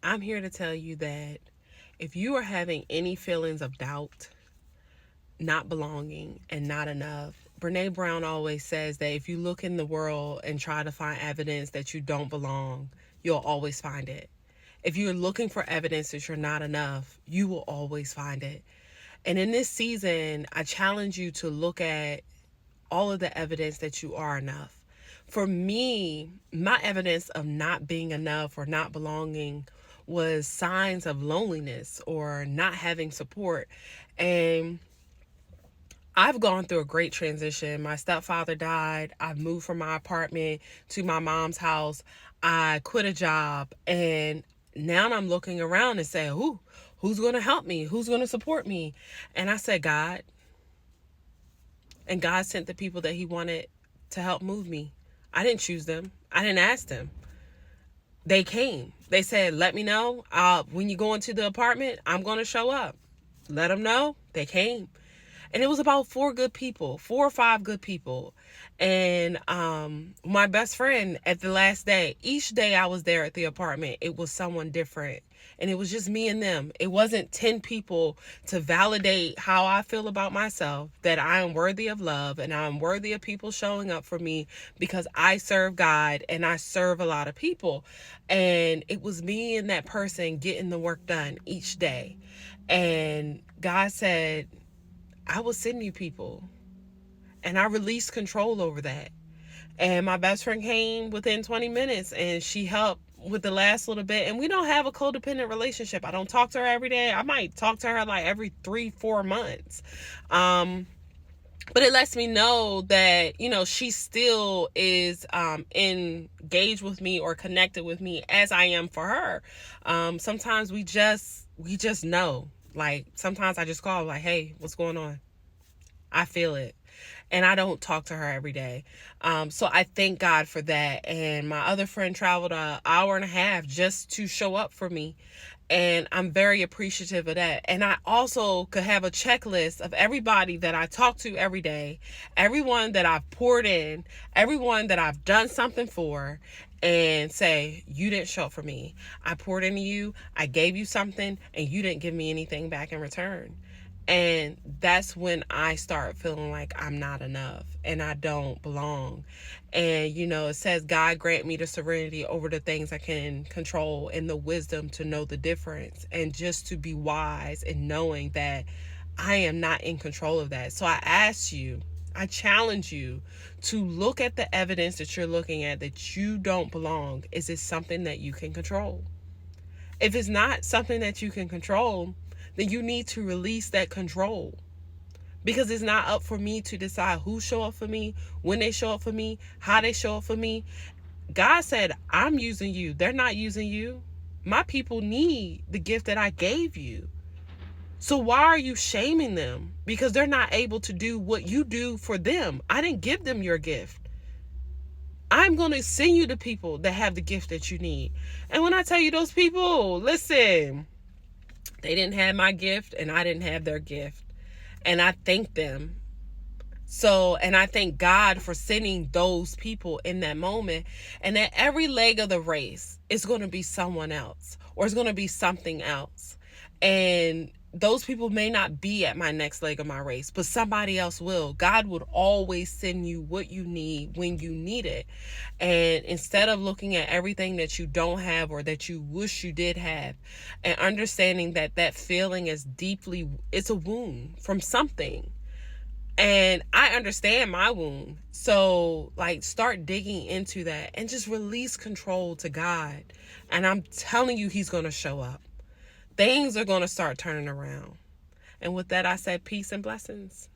I'm here to tell you that if you are having any feelings of doubt, not belonging, and not enough, Brene Brown always says that if you look in the world and try to find evidence that you don't belong, you'll always find it. If you're looking for evidence that you're not enough, you will always find it. And in this season, I challenge you to look at all of the evidence that you are enough. For me, my evidence of not being enough or not belonging was signs of loneliness or not having support. And I've gone through a great transition. My stepfather died. I've moved from my apartment to my mom's house. I quit a job. And now I'm looking around and saying, who's going to help me? Who's going to support me? And I said, God. And God sent the people that he wanted to help move me. I didn't choose them. I didn't ask them. They came. They said, let me know. When you go into the apartment, I'm going to show up. Let them know. They came. And it was about 4 or 5 good people. And my best friend at the last day, each day I was there at the apartment, it was someone different. And it was just me and them. It wasn't 10 people to validate how I feel about myself, that I am worthy of love and I'm worthy of people showing up for me because I serve God and I serve a lot of people. And it was me and that person getting the work done each day. And God said, I will send you people. And I released control over that. And my best friend came within 20 minutes and she helped with the last little bit. And we don't have a codependent relationship. I don't talk to her every day. I might talk to her like every 3-4 months. But it lets me know that, she still is engaged with me or connected with me as I am for her. Sometimes we just know. Like, sometimes I just call like, hey, what's going on? I feel it. And I don't talk to her every day. So I thank God for that. And my other friend traveled an hour and a half just to show up for me. And I'm very appreciative of that. And I also could have a checklist of everybody that I talk to every day, everyone that I've poured in, everyone that I've done something for, and say, you didn't show up for me. I poured into you, I gave you something, and you didn't give me anything back in return. And that's when I start feeling like I'm not enough and I don't belong. And, it says God grant me the serenity over the things I can control and the wisdom to know the difference and just to be wise in knowing that I am not in control of that. So I challenge you to look at the evidence that you're looking at that you don't belong. Is it something that you can control? If it's not something that you can control, then you need to release that control. Because it's not up for me to decide who show up for me, when they show up for me, how they show up for me. God said, I'm using you. They're not using you. My people need the gift that I gave you. So why are you shaming them? Because they're not able to do what you do for them. I didn't give them your gift. I'm going to send you the people that have the gift that you need. And when I tell you those people, listen, they didn't have my gift and I didn't have their gift. And I thank them. And I thank God for sending those people in that moment. And at every leg of the race, it's going to be someone else or it's going to be something else. And those people may not be at my next leg of my race, but somebody else will. God would always send you what you need when you need it. And instead of looking at everything that you don't have or that you wish you did have, and understanding that feeling is it's a wound from something. And I understand my wound. So start digging into that and just release control to God. And I'm telling you, he's going to show up. Things are going to start turning around. And with that, I said peace and blessings.